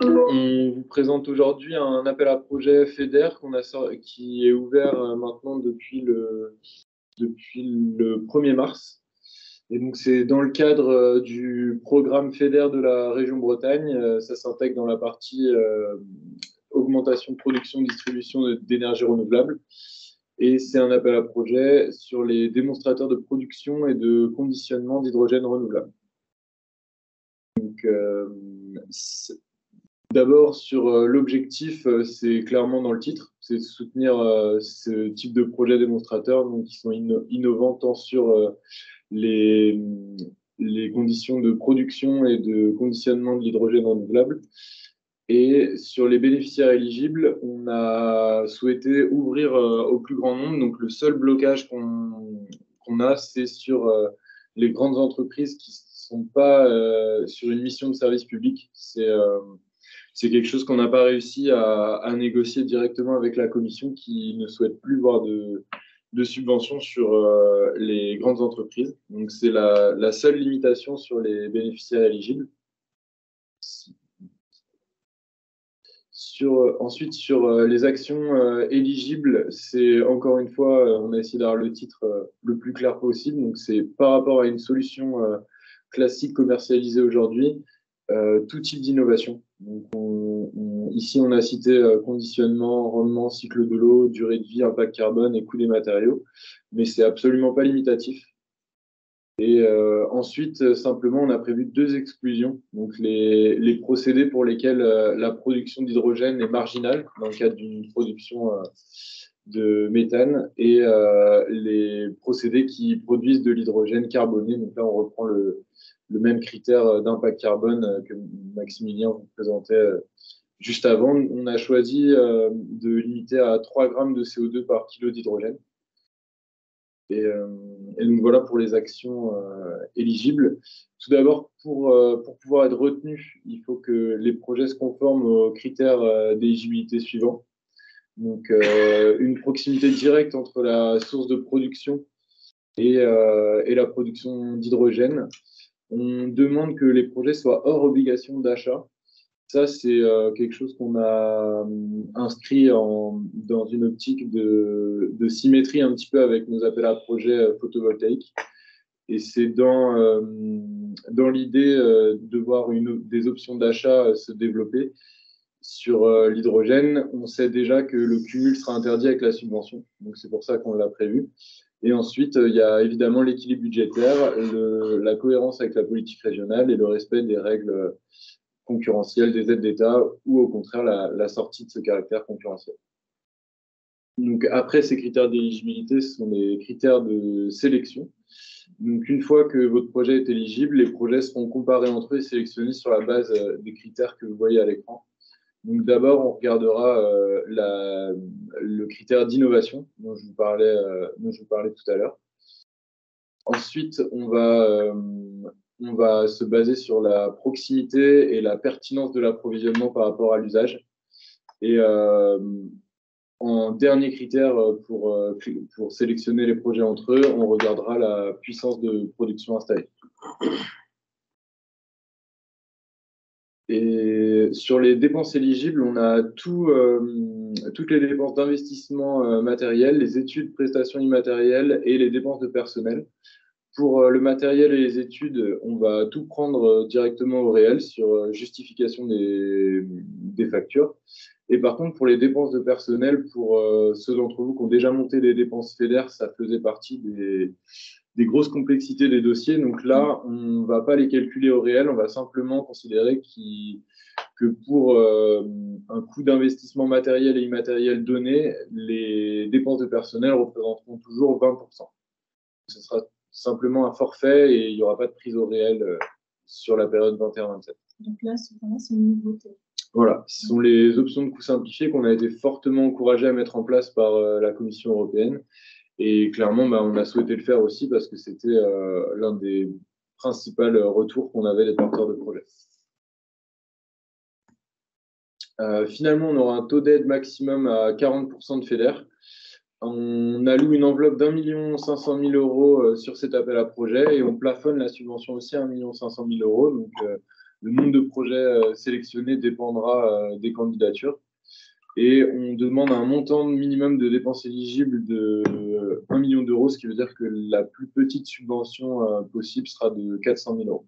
On vous présente aujourd'hui un appel à projet FEDER qui est ouvert maintenant depuis le 1er mars. Et donc, c'est dans le cadre du programme FEDER de la région Bretagne. Ça s'intègre dans la partie augmentation de production, distribution d'énergie renouvelable. Et c'est un appel à projet sur les démonstrateurs de production et de conditionnement d'hydrogène renouvelable. Donc, d'abord, sur l'objectif, c'est clairement dans le titre, c'est de soutenir ce type de projet démonstrateur donc, qui sont innovants tant sur les, les conditions de production et de conditionnement de l'hydrogène renouvelable. Et sur les bénéficiaires éligibles, on a souhaité ouvrir au plus grand nombre. Donc, le seul blocage qu'on a, c'est sur les grandes entreprises qui ne sont pas sur une mission de service public. C'est quelque chose qu'on n'a pas réussi à négocier directement avec la Commission qui ne souhaite plus voir de subventions sur les grandes entreprises. Donc, c'est la seule limitation sur les bénéficiaires éligibles. Ensuite, sur les actions éligibles, c'est encore une fois, on a essayé d'avoir le titre le plus clair possible. Donc, c'est par rapport à une solution classique commercialisée aujourd'hui, tout type d'innovation. Donc, ici, on a cité conditionnement, rendement, cycle de l'eau, durée de vie, impact carbone et coût des matériaux, mais c'est absolument pas limitatif. Et ensuite, simplement, on a prévu 2 exclusions. Donc, les procédés pour lesquels la production d'hydrogène est marginale dans le cadre d'une production de méthane et les procédés qui produisent de l'hydrogène carboné. Donc là, on reprend le même critère d'impact carbone que Maximilien vous présentait juste avant. On a choisi de limiter à 3 grammes de CO2 par kilo d'hydrogène. Et donc voilà pour les actions éligibles. Tout d'abord, pour pouvoir être retenu, il faut que les projets se conforment aux critères d'éligibilité suivants. Donc, une proximité directe entre la source de production et la production d'hydrogène. On demande que les projets soient hors obligation d'achat. Ça, c'est quelque chose qu'on a inscrit dans une optique de symétrie un petit peu avec nos appels à projets photovoltaïques. Et c'est dans l'idée de voir des options d'achat se développer. Sur l'hydrogène, on sait déjà que le cumul sera interdit avec la subvention. Donc, c'est pour ça qu'on l'a prévu. Et ensuite, il y a évidemment l'équilibre budgétaire, la cohérence avec la politique régionale et le respect des règles concurrentielle des aides d'État ou au contraire la sortie de ce caractère concurrentiel. Donc après ces critères d'éligibilité, ce sont les critères de sélection. Donc une fois que votre projet est éligible, les projets seront comparés entre eux et sélectionnés sur la base des critères que vous voyez à l'écran. Donc d'abord, on regardera le critère d'innovation dont je vous parlais tout à l'heure. Ensuite, on va se baser sur la proximité et la pertinence de l'approvisionnement par rapport à l'usage. Et en dernier critère pour sélectionner les projets entre eux, on regardera la puissance de production installée. Et sur les dépenses éligibles, on a toutes les dépenses d'investissement matériel, les études, prestations immatérielles et les dépenses de personnel. Pour le matériel et les études, on va tout prendre directement au réel sur justification des factures. Et par contre, pour les dépenses de personnel, pour ceux d'entre vous qui ont déjà monté des dépenses FEDER, ça faisait partie des grosses complexités des dossiers. Donc là, on ne va pas les calculer au réel, on va simplement considérer que pour un coût d'investissement matériel et immatériel donné, les dépenses de personnel représenteront toujours 20%. Ce sera simplement un forfait et il n'y aura pas de prise au réel sur la période 21-27. Donc là, c'est une nouveauté. Voilà, ce sont les options de coûts simplifiés qu'on a été fortement encouragés à mettre en place par la Commission européenne. Et clairement, on a souhaité le faire aussi parce que c'était l'un des principaux retours qu'on avait des porteurs de projets. Finalement, on aura un taux d'aide maximum à 40% de FEDER. On alloue une enveloppe d'1,5 million € sur cet appel à projet et on plafonne la subvention aussi à 1,5 million €. Donc, le nombre de projets sélectionnés dépendra des candidatures. Et on demande un montant minimum de dépenses éligibles de 1 million d'euros, ce qui veut dire que la plus petite subvention possible sera de 400 000 euros.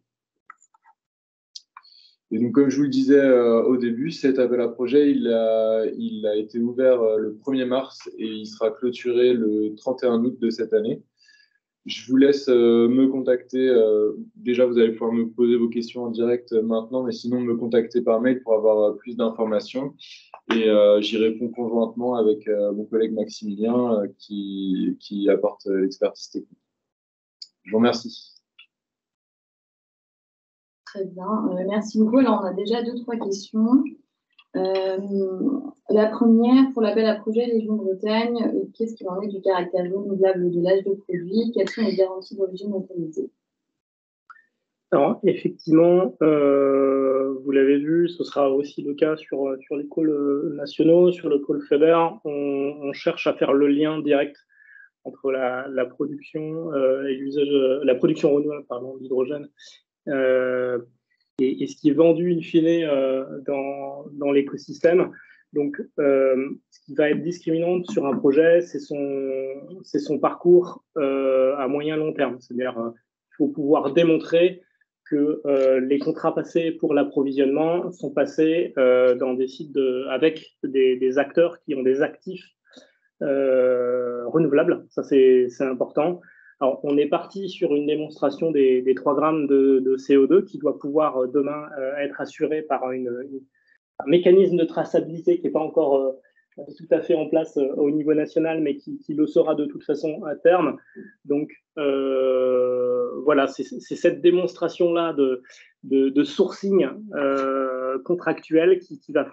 Et donc, comme je vous le disais au début, cet appel à projet, il a été ouvert le 1er mars et il sera clôturé le 31 août de cette année. Je vous laisse me contacter. Déjà, vous allez pouvoir me poser vos questions en direct maintenant, mais sinon, me contacter par mail pour avoir plus d'informations. Et j'y réponds conjointement avec mon collègue Maximilien qui apporte l'expertise technique. Je vous remercie. Très bien, merci beaucoup. Alors, on a déjà 2-3 questions. La première, pour l'appel à projet Région Bretagne, qu'est-ce qu'il en est du caractère renouvelable de l'âge de produit? Quelles sont les garanties d'origine autorisée? Alors, effectivement, vous l'avez vu, ce sera aussi le cas sur les calls nationaux, sur le call FEDER. On cherche à faire le lien direct entre la production et l'usage, la production renouvelable, pardon, d'hydrogène et ce qui est vendu in fine dans l'écosystème. Donc, ce qui va être discriminant sur un projet, c'est son parcours à moyen long terme. C'est-à-dire, il faut pouvoir démontrer que les contrats passés pour l'approvisionnement sont passés dans des sites avec des acteurs qui ont des actifs renouvelables. Ça, c'est important. Alors, on est parti sur une démonstration des 3 grammes de CO2 qui doit pouvoir demain être assuré par un mécanisme de traçabilité qui n'est pas encore tout à fait en place au niveau national, mais qui le sera de toute façon à terme. Donc, voilà, c'est cette démonstration-là de sourcing contractuel qu'il va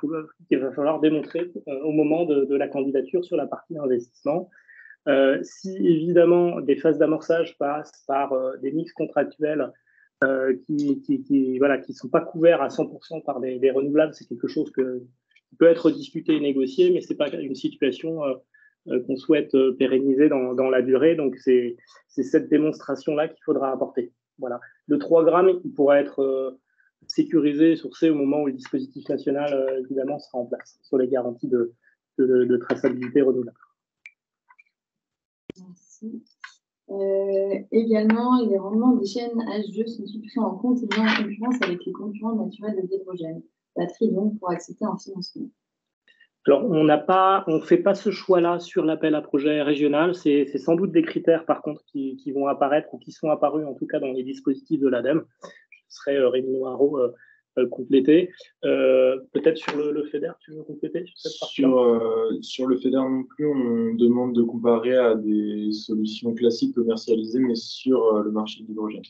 falloir démontrer au moment de la candidature sur la partie investissement. Si évidemment des phases d'amorçage passent par des mix contractuels qui sont pas couverts à 100% par des renouvelables, c'est quelque chose qui peut être discuté et négocié, mais c'est pas une situation qu'on souhaite pérenniser dans la durée. Donc c'est cette démonstration-là qu'il faudra apporter. Voilà. Le 3 grammes, il pourra être sécurisé, sourcé au moment où le dispositif national évidemment sera en place sur les garanties de traçabilité renouvelable. Merci. Également, les rendements des chaînes H2 sont-ils pris en compte et bien en concurrence avec les concurrents naturels de l'hydrogène? Batterie donc pour accepter un financement. Alors, on ne fait pas ce choix-là sur l'appel à projet régional. C'est sans doute des critères, par contre, qui vont apparaître ou qui sont apparus, en tout cas, dans les dispositifs de l'ADEME. Ce serait Rémi Noireau complété. Peut-être sur le FEDER, tu veux compléter sur cette partie-là? Sur le FEDER non plus, on demande de comparer à des solutions classiques commercialisées, mais sur le marché de l'hydrogène.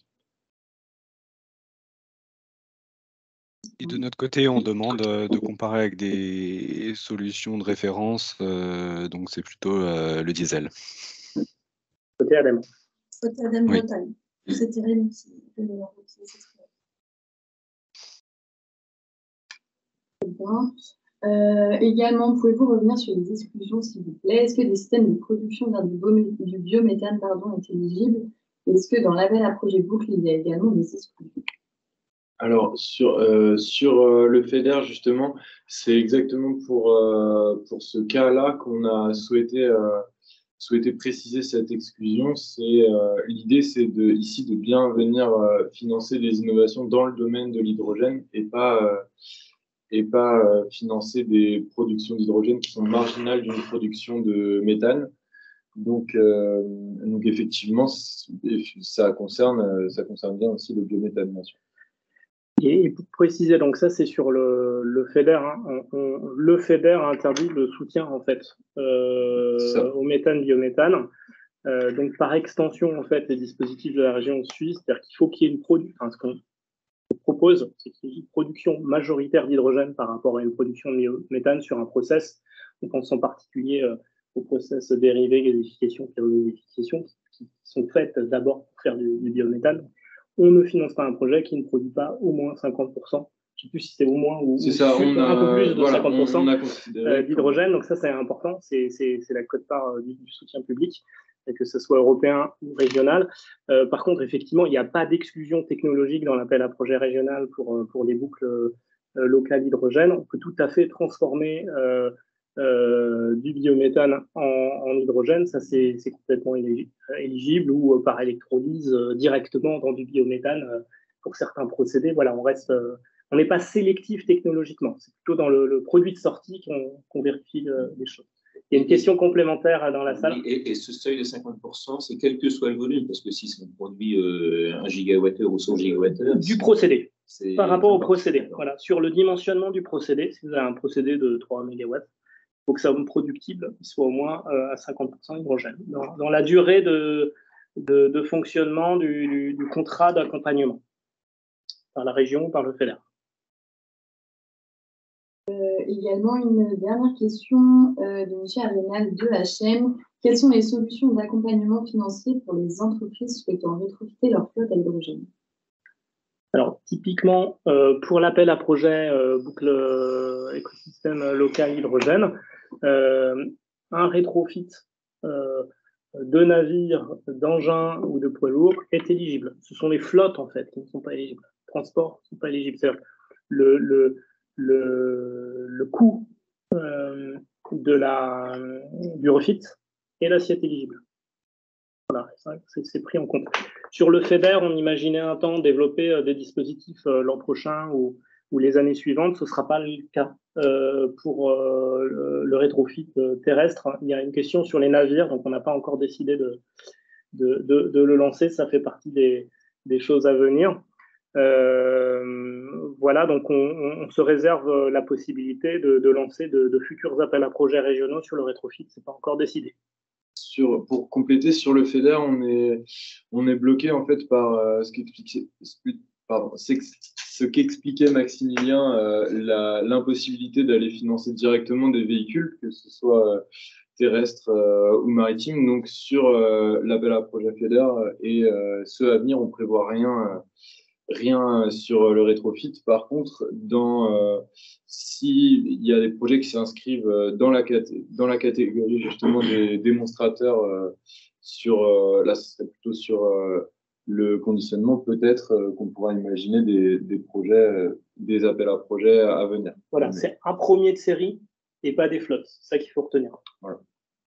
Et de notre côté, on demande de comparer avec des solutions de référence, donc c'est plutôt le diesel. Côté ADEME. Côté ADEME Oui. Bretagne. C'était Rémi qui devait également, pouvez-vous revenir sur les exclusions, s'il vous plaît? Est-ce que des systèmes de production vers du biométhane est éligible? Est-ce que dans l'appel à projet boucle, il y a également des exclusions? Alors, sur le FEDER, justement, c'est exactement pour ce cas-là qu'on a souhaité préciser cette exclusion. L'idée, c'est ici de bien venir financer des innovations dans le domaine de l'hydrogène et pas financer des productions d'hydrogène qui sont marginales d'une production de méthane. Donc effectivement, ça concerne bien aussi le biométhane, bien sûr. Et pour préciser, donc ça c'est sur le FEDER. Hein, le FEDER interdit le soutien en fait au méthane, biométhane. Donc par extension en fait les dispositifs de la région suisse, c'est-à-dire qu'il faut qu'il y ait une production. Enfin, ce qu'on propose, c'est qu'il y ait une production majoritaire d'hydrogène par rapport à une production de biométhane sur un process. On pense en particulier aux process dérivés, gazéification, pyrogazéification, qui sont faites d'abord pour faire du biométhane. On ne finance pas un projet qui ne produit pas au moins 50%. Je ne sais plus si c'est au moins ou un peu plus de 50% d'hydrogène. Donc ça, c'est important. C'est la quote-part du soutien public. que ce soit européen ou régional. Par contre, effectivement, il n'y a pas d'exclusion technologique dans l'appel à projet régional pour les boucles locales hydrogène. On peut tout à fait transformer du biométhane en hydrogène. Ça, c'est complètement éligible, ou par électrolyse directement dans du biométhane pour certains procédés. Voilà, on n'est pas sélectif technologiquement. C'est plutôt dans le produit de sortie qu'on vérifie les choses. Il y a une question complémentaire dans la salle. Et ce seuil de 50%, c'est quel que soit le volume, parce que si on produit 1 gigawattheure ou 100 gigawattheures… Du procédé, par rapport au procédé. Voilà. Sur le dimensionnement du procédé, si vous avez un procédé de 3 MW, il faut que ça soit productible, soit au moins à 50% hydrogène. Dans la durée de fonctionnement du contrat d'accompagnement par la région ou par le FEDER. Également, une dernière question de M. Arénal de HM. Quelles sont les solutions d'accompagnement financier pour les entreprises souhaitant rétrofiter leur flotte à hydrogène? Alors, typiquement, pour l'appel à projet boucle écosystème local hydrogène, un rétrofit de navires, d'engins ou de poids lourds est éligible. Ce sont les flottes, en fait, qui ne sont pas éligibles. Les transports ne sont pas éligibles. C'est-à-dire le coût du refit et l'assiette éligible. Voilà, c'est pris en compte. Sur le FEDER, on imaginait un temps développer des dispositifs l'an prochain ou les années suivantes. Ce ne sera pas le cas pour le rétrofit terrestre. Il y a une question sur les navires, donc on n'a pas encore décidé de le lancer. Ça fait partie des choses à venir. Voilà, donc on se réserve la possibilité de lancer de futurs appels à projets régionaux sur le rétrofit. Ce n'est pas encore décidé. Pour compléter, sur le FEDER, on est bloqué en fait par ce qu'expliquait Maximilien, l'impossibilité d'aller financer directement des véhicules, que ce soit terrestres ou maritimes. Donc sur l'appel à projet FEDER et ceux à venir, on ne prévoit rien sur le rétrofit. Par contre, s'il y a des projets qui s'inscrivent dans la catégorie justement des démonstrateurs là ce serait plutôt sur le conditionnement, peut-être qu'on pourra imaginer des projets, des appels à projets à venir. Voilà, c'est un premier de série et pas des flottes. C'est ça qu'il faut retenir. Voilà.